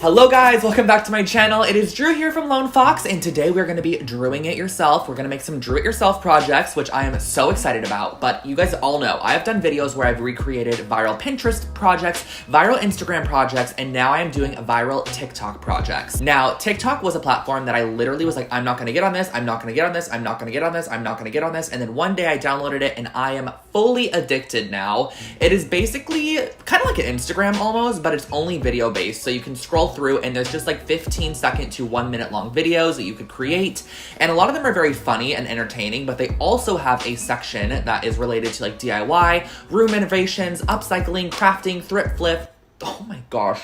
Hello guys, welcome back to my channel. It is Drew here from Lone Fox, and today we're gonna be drawing it yourself. We're gonna make some draw it yourself projects, which I am so excited about. But you guys all know, I have done videos where I've recreated viral Pinterest projects, viral Instagram projects, and now I am doing viral TikTok projects. Now, TikTok was a platform that I literally was like, I'm not gonna get on this, I'm not gonna get on this, I'm not gonna get on this, I'm not gonna get on this. And then one day I downloaded it and I am fully addicted now. It is basically kind of like an Instagram almost, but it's only video based. So you can scroll through and there's just like 15-second to 1 minute long videos that you could create. And a lot of them are very funny and entertaining, but they also have a section that is related to like DIY, room renovations, upcycling, crafting, thrift flip. Oh my gosh,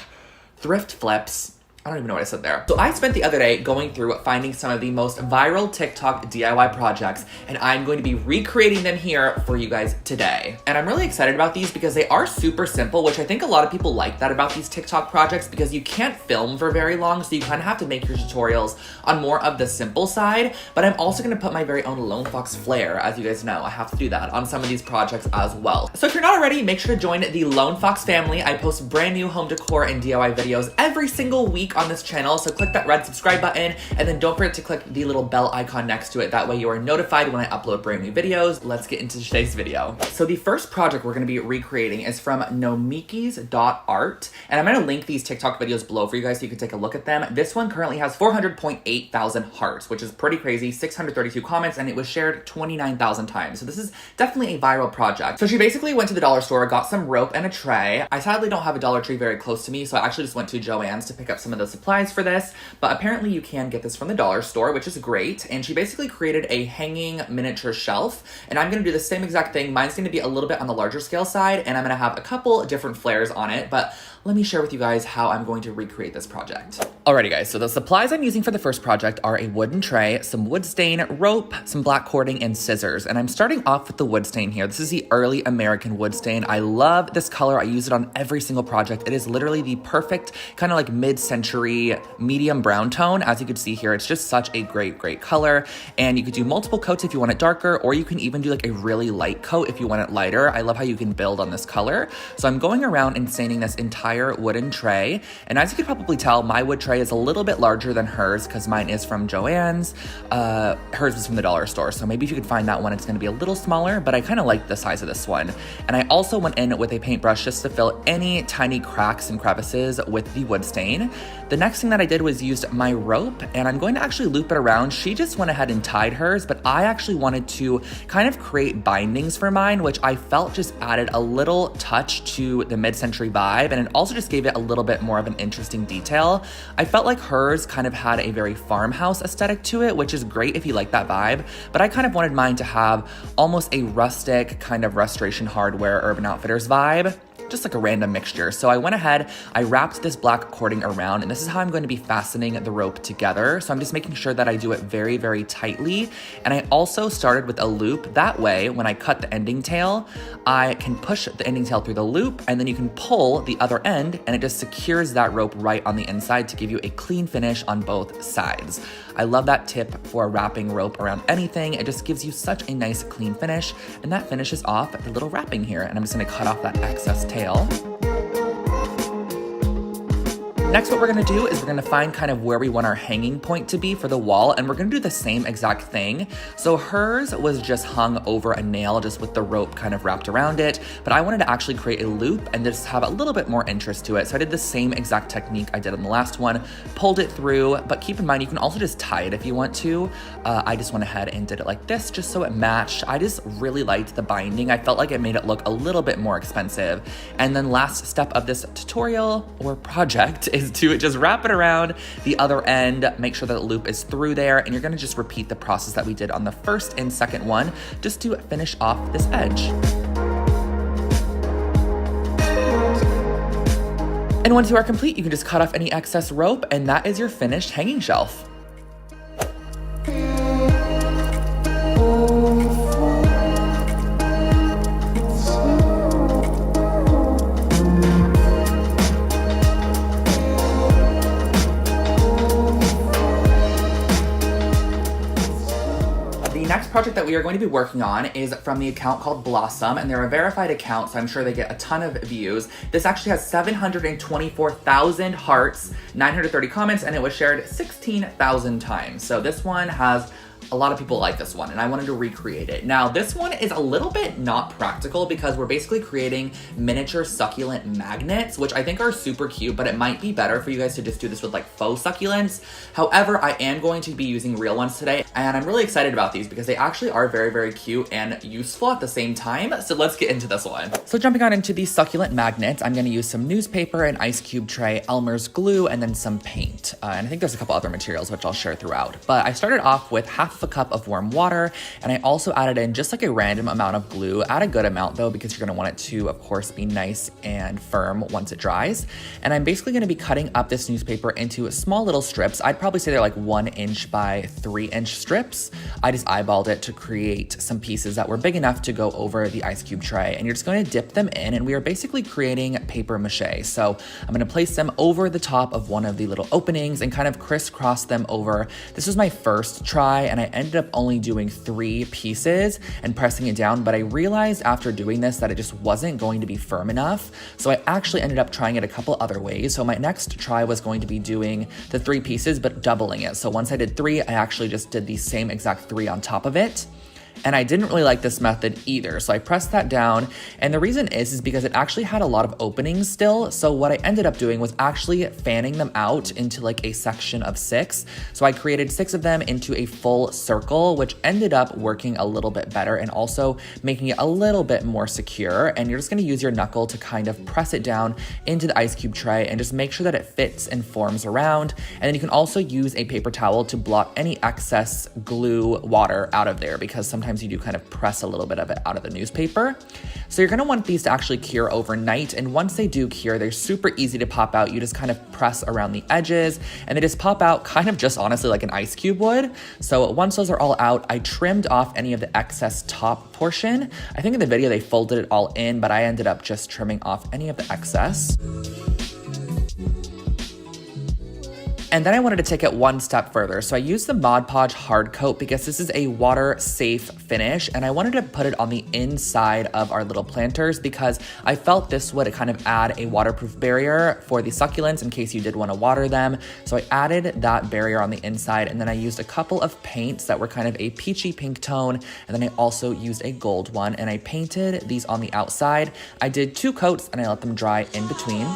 thrift flips. I don't even know what I said there. So I spent the other day going through finding some of the most viral TikTok DIY projects, and I'm going to be recreating them here for you guys today. And I'm really excited about these because they are super simple, which I think a lot of people like that about these TikTok projects because you can't film for very long, so you kind of have to make your tutorials on more of the simple side. But I'm also gonna put my very own Lone Fox flair, as you guys know, I have to do that on some of these projects as well. So if you're not already, make sure to join the Lone Fox family. I post brand new home decor and DIY videos every single week on this channel, so click that red subscribe button and then don't forget to click the little bell icon next to it. That way you are notified when I upload brand new videos. Let's get into today's video. So the first project we're going to be recreating is from nomikis.art, and I'm going to link these TikTok videos below for you guys so you can take a look at them. This one currently has 400.8 thousand hearts, which is pretty crazy, 632 comments, and it was shared 29,000 times. So this is definitely a viral project. So she basically went to the dollar store, got some rope and a tray. I sadly don't have a Dollar Tree very close to me, so I actually just went to Joann's to pick up some of the supplies for this, but apparently you can get this from the dollar store, which is great. And she basically created a hanging miniature shelf, and I'm gonna do the same exact thing. Mine's gonna be a little bit on the larger scale side, and I'm gonna have a couple different flares on it, but let me share with you guys how I'm going to recreate this project. Alrighty guys, so the supplies I'm using for the first project are a wooden tray, some wood stain, rope, some black cording, and scissors. And I'm starting off with the wood stain here. This is the early American wood stain. I love this color. I use it on every single project. It is literally the perfect kind of like mid-century medium brown tone. As you can see here, it's just such a great color. And you could do multiple coats if you want it darker, or you can even do like a really light coat if you want it lighter. I love how you can build on this color. So I'm going around and staining this entire wooden tray. And as you could probably tell, my wood tray is a little bit larger than hers because mine is from Joann's. Hers was from the dollar store. So maybe if you could find that one, it's gonna be a little smaller, but I kind of like the size of this one. And I also went in with a paintbrush just to fill any tiny cracks and crevices with the wood stain. The next thing that I did was used my rope, and I'm going to actually loop it around. She just went ahead and tied hers, but I actually wanted to kind of create bindings for mine, which I felt just added a little touch to the mid-century vibe, and it also just gave it a little bit more of an interesting detail. I felt like hers kind of had a very farmhouse aesthetic to it, which is great if you like that vibe, but I kind of wanted mine to have almost a rustic kind of Restoration Hardware Urban Outfitters vibe. Just like a random mixture. So I went ahead, I wrapped this black cording around, and this is how I'm going to be fastening the rope together. So I'm just making sure that I do it very tightly. And I also started with a loop. That way, when I cut the ending tail, I can push the ending tail through the loop, and then you can pull the other end, and it just secures that rope right on the inside to give you a clean finish on both sides. I love that tip for wrapping rope around anything. It just gives you such a nice clean finish, and that finishes off the little wrapping here. And I'm just gonna cut off that excess tail. Next, what we're gonna do is we're gonna find kind of where we want our hanging point to be for the wall, and we're gonna do the same exact thing. So hers was just hung over a nail just with the rope kind of wrapped around it, but I wanted to actually create a loop and just have a little bit more interest to it. So I did the same exact technique I did on the last one, pulled it through, but keep in mind, you can also just tie it if you want to. I just went ahead and did it like this just so it matched. I just really liked the binding. I felt like it made it look a little bit more expensive. And then last step of this tutorial or project is to just wrap it around the other end, make sure that the loop is through there, and you're gonna just repeat the process that we did on the first and second one just to finish off this edge. And once you are complete, you can just cut off any excess rope, and that is your finished hanging shelf. The next project that that we are going to be working on is from the account called Blossom, and they're a verified account, so I'm sure they get a ton of views. This actually has 724,000 hearts, 930 comments, and it was shared 16,000 times. So this one has a lot of people like this one, and I wanted to recreate it. Now, this one is a little bit not practical because we're basically creating miniature succulent magnets, which I think are super cute, but it might be better for you guys to just do this with like faux succulents. However, I am going to be using real ones today, and I'm really excited about these because they actually are very, very cute and useful at the same time. So let's get into this one. So jumping on into these succulent magnets, I'm gonna use some newspaper, an ice cube tray, Elmer's glue, and then some paint. And I think there's a couple other materials which I'll share throughout. But I started off with half a cup of warm water, and I also added in just like a random amount of glue. Add a good amount though, because you're gonna want it to, of course, be nice and firm once it dries. And I'm basically gonna be cutting up this newspaper into small little strips. I'd probably say they're like 1 inch by 3 inch strips. I just eyeballed it to create some pieces that were big enough to go over the ice cube tray. And you're just going to dip them in, and we are basically creating paper mache. So I'm gonna place them over the top of one of the little openings and kind of crisscross them over. This was my first try, and I ended up only doing 3 pieces and pressing it down, but I realized after doing this that it just wasn't going to be firm enough. So I actually ended up trying it a couple other ways. So my next try was going to be doing the 3 pieces, but doubling it. So once I did 3, I actually just did the same exact 3 on top of it. And I didn't really like this method either. So I pressed that down. And the reason is because it actually had a lot of openings still. So what I ended up doing was actually fanning them out into like a section of 6. So I created 6 of them into a full circle, which ended up working a little bit better and also making it a little bit more secure. And you're just gonna use your knuckle to kind of press it down into the ice cube tray and just make sure that it fits and forms around. And then you can also use a paper towel to blot any excess glue water out of there, because sometimes you do kind of press a little bit of it out of the newspaper. So you're gonna want these to actually cure overnight. And once they do cure, they're super easy to pop out. You just kind of press around the edges and they just pop out kind of just honestly like an ice cube would. So once those are all out, I trimmed off any of the excess top portion. I think in the video they folded it all in, but I ended up just trimming off any of the excess. And then I wanted to take it one step further. So I used the Mod Podge hard coat because this is a water safe finish, and I wanted to put it on the inside of our little planters because I felt this would kind of add a waterproof barrier for the succulents in case you did want to water them. So I added that barrier on the inside, and then I used a couple of paints that were kind of a peachy pink tone, and then I also used a gold one, and I painted these on the outside. I did 2 coats and I let them dry in between.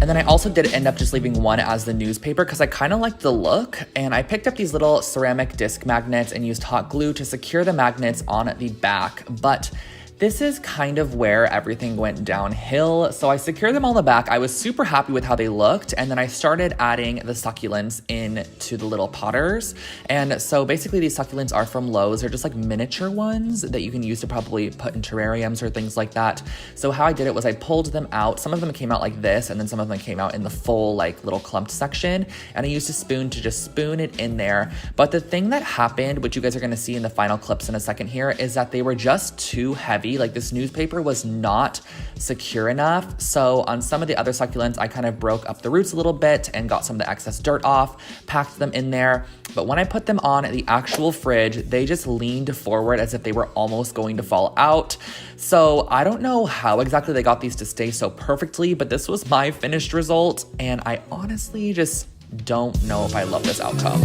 And then I also did end up just leaving one as the newspaper because I kind of liked the look. And I picked up these little ceramic disc magnets and used hot glue to secure the magnets on the back. But this is kind of where everything went downhill. So I secured them on the back. I was super happy with how they looked. And then I started adding the succulents into the little potters. And so basically these succulents are from Lowe's. They're just like miniature ones that you can use to probably put in terrariums or things like that. So how I did it was I pulled them out. Some of them came out like this, and then some of them came out in the full like little clumped section. And I used a spoon to just spoon it in there. But the thing that happened, which you guys are gonna see in the final clips in a second here, is that they were just too heavy. Like this newspaper was not secure enough. So on some of the other succulents, I kind of broke up the roots a little bit and got some of the excess dirt off, packed them in there. But when I put them on the actual fridge, they just leaned forward as if they were almost going to fall out. So I don't know how exactly they got these to stay so perfectly, but this was my finished result. And I honestly just don't know if I love this outcome.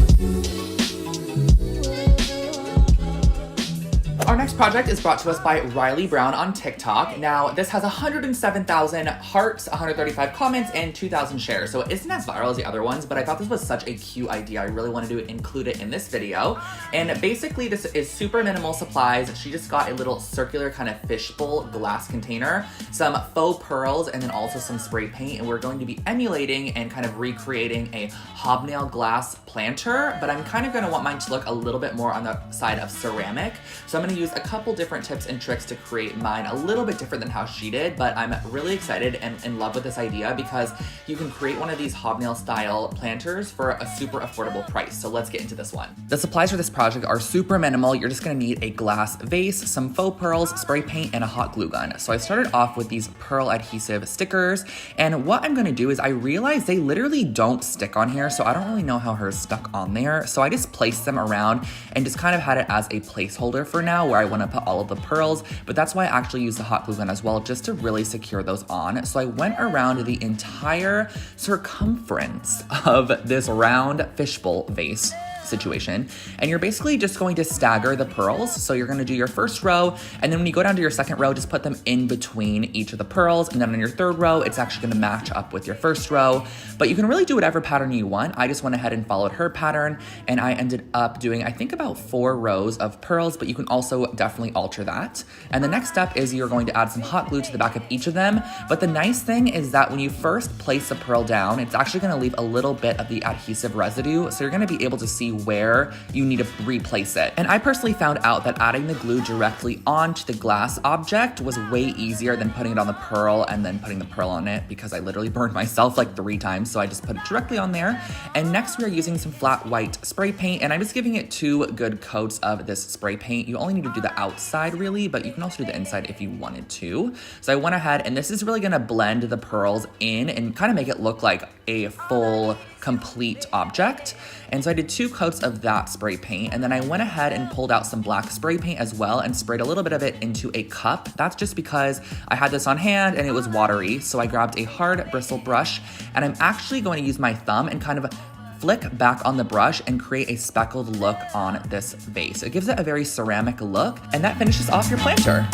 Our next project is brought to us by Riley Brown on TikTok. Now, this has 107,000 hearts, 135 comments, and 2,000 shares. So it isn't as viral as the other ones, but I thought this was such a cute idea. I really wanted to include it in this video. And basically, this is super minimal supplies. She just got a little circular kind of fishbowl glass container, some faux pearls, and then also some spray paint. And we're going to be emulating and kind of recreating a hobnail glass planter, but I'm kind of gonna want mine to look a little bit more on the side of ceramic. So I'm gonna use a couple different tips and tricks to create mine a little bit different than how she did, but I'm really excited and in love with this idea because you can create one of these hobnail style planters for a super affordable price. So let's get into this one. The supplies for this project are super minimal. You're just gonna need a glass vase, some faux pearls, spray paint, and a hot glue gun. So I started off with these pearl adhesive stickers, and what I'm gonna do is I realized they literally don't stick on here, so I don't really know how hers stuck on there. So I just placed them around and just kind of had it as a placeholder for now where I wanna put all of the pearls, but that's why I actually use the hot glue gun as well, just to really secure those on. So I went around the entire circumference of this round fishbowl vase situation, and you're basically just going to stagger the pearls. So you're going to do your first row, and then when you go down to your second row, just put them in between each of the pearls, and then on your third row, it's actually going to match up with your first row. But you can really do whatever pattern you want. I just went ahead and followed her pattern, and I ended up doing, I think, about 4 rows of pearls, but you can also definitely alter that. And the next step is you're going to add some hot glue to the back of each of them. But the nice thing is that when you first place a pearl down, it's actually going to leave a little bit of the adhesive residue, so you're going to be able to see where you need to replace it. And I personally found out that adding the glue directly onto the glass object was way easier than putting it on the pearl and then putting the pearl on it, because I literally burned myself like 3 times, so I just put it directly on there. And next we are using some flat white spray paint, and I'm just giving it 2 good coats of this spray paint. You only need to do the outside really, but you can also do the inside if you wanted to. So I went ahead, and this is really gonna blend the pearls in and kind of make it look like a full complete object. And so I did 2 coats of that spray paint, and then I went ahead and pulled out some black spray paint as well and sprayed a little bit of it into a cup. That's just because I had this on hand and it was watery, so I grabbed a hard bristle brush, and I'm actually going to use my thumb and kind of flick back on the brush and create a speckled look on this vase. It gives it a very ceramic look, and that finishes off your planter.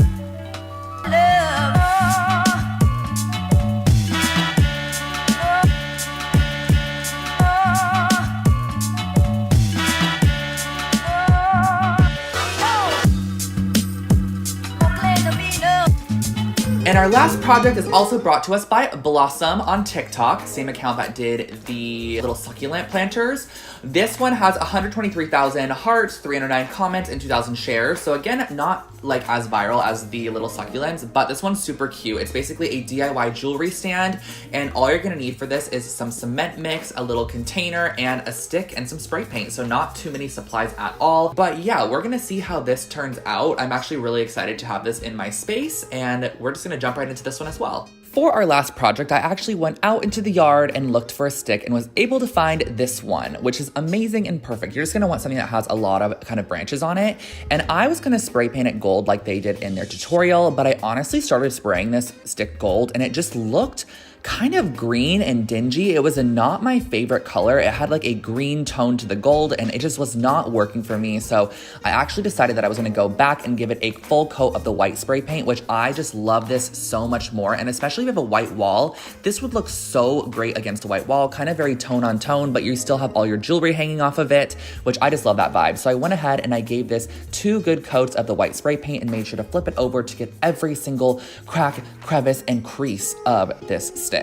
And our last project is also brought to us by Blossom on TikTok, same account that did the little succulent planters. This one has 123,000 hearts, 309 comments, and 2,000 shares. So again, not like as viral as the little succulents, but this one's super cute. It's basically a DIY jewelry stand, and all you're gonna need for this is some cement mix, a little container, and a stick and some spray paint. So not too many supplies at all. But yeah, we're gonna see how this turns out. I'm actually really excited to have this in my space, and we're just gonna jump right into this one as well. For our last project, I actually went out into the yard and looked for a stick and was able to find this one, which is amazing and perfect. You're just gonna want something that has a lot of kind of branches on it. And I was gonna spray paint it gold like they did in their tutorial, but I honestly started spraying this stick gold and it just looked kind of green and dingy. It was not my favorite color. It had like a green tone to the gold and it just was not working for me. So I actually decided that I was gonna go back and give it a full coat of the white spray paint, which I just love this so much more. And especially if you have a white wall, this would look so great against a white wall, kind of very tone on tone, but you still have all your jewelry hanging off of it, which I just love that vibe. So I went ahead and I gave this 2 good coats of the white spray paint and made sure to flip it over to get every single crack, crevice, and crease of this stick.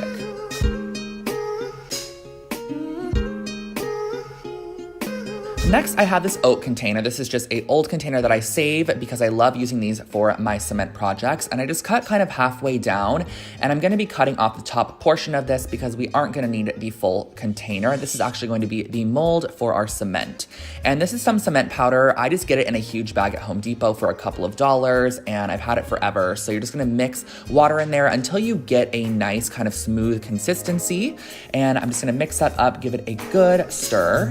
Next, I have this oak container. This is just an old container that I save because I love using these for my cement projects. And I just cut kind of halfway down, and I'm gonna be cutting off the top portion of this because we aren't gonna need the full container. This is actually going to be the mold for our cement. And this is some cement powder. I just get it in a huge bag at Home Depot for a couple of dollars, and I've had it forever. So you're just gonna mix water in there until you get a nice kind of smooth consistency. And I'm just gonna mix that up, give it a good stir.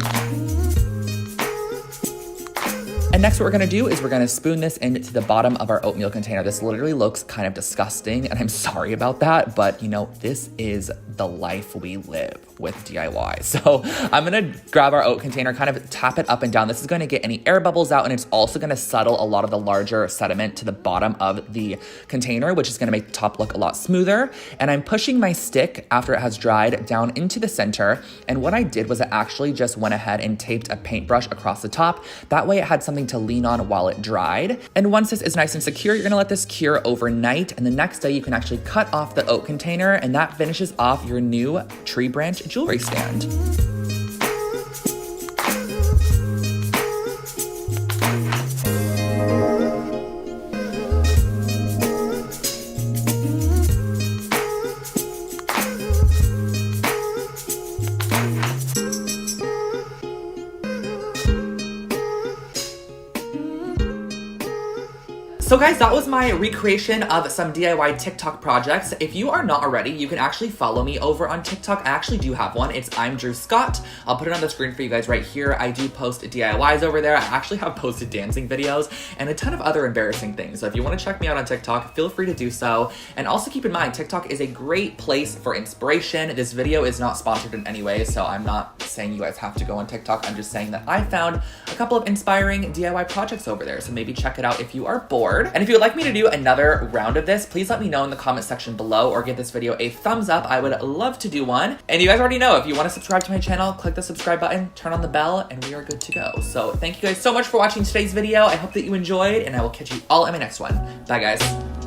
And next what we're gonna do is we're gonna spoon this into the bottom of our oatmeal container. This literally looks kind of disgusting, and I'm sorry about that, but you know, this is the life we live with DIY. So I'm gonna grab our oat container, kind of tap it up and down. This is gonna get any air bubbles out, and it's also gonna settle a lot of the larger sediment to the bottom of the container, which is gonna make the top look a lot smoother. And I'm pushing my stick after it has dried down into the center. And what I did was I actually just went ahead and taped a paintbrush across the top. That way it had something to lean on while it dried. And once this is nice and secure, you're gonna let this cure overnight, and the next day you can actually cut off the oat container, and that finishes off your new tree branch jewelry stand. So guys, that was my recreation of some DIY TikTok projects. If you are not already, you can actually follow me over on TikTok. I actually do have one. It's I'm Drew Scott. I'll put it on the screen for you guys right here. I do post DIYs over there. I actually have posted dancing videos and a ton of other embarrassing things. So if you want to check me out on TikTok, feel free to do so. And also keep in mind, TikTok is a great place for inspiration. This video is not sponsored in any way, so I'm not saying you guys have to go on TikTok. I'm just saying that I found a couple of inspiring DIY projects over there. So maybe check it out if you are bored. And if you would like me to do another round of this, please let me know in the comment section below or give this video a thumbs up. I would love to do one. And you guys already know, if you want to subscribe to my channel, click the subscribe button, turn on the bell, and we are good to go. So thank you guys so much for watching today's video. I hope that you enjoyed, and I will catch you all in my next one. Bye guys.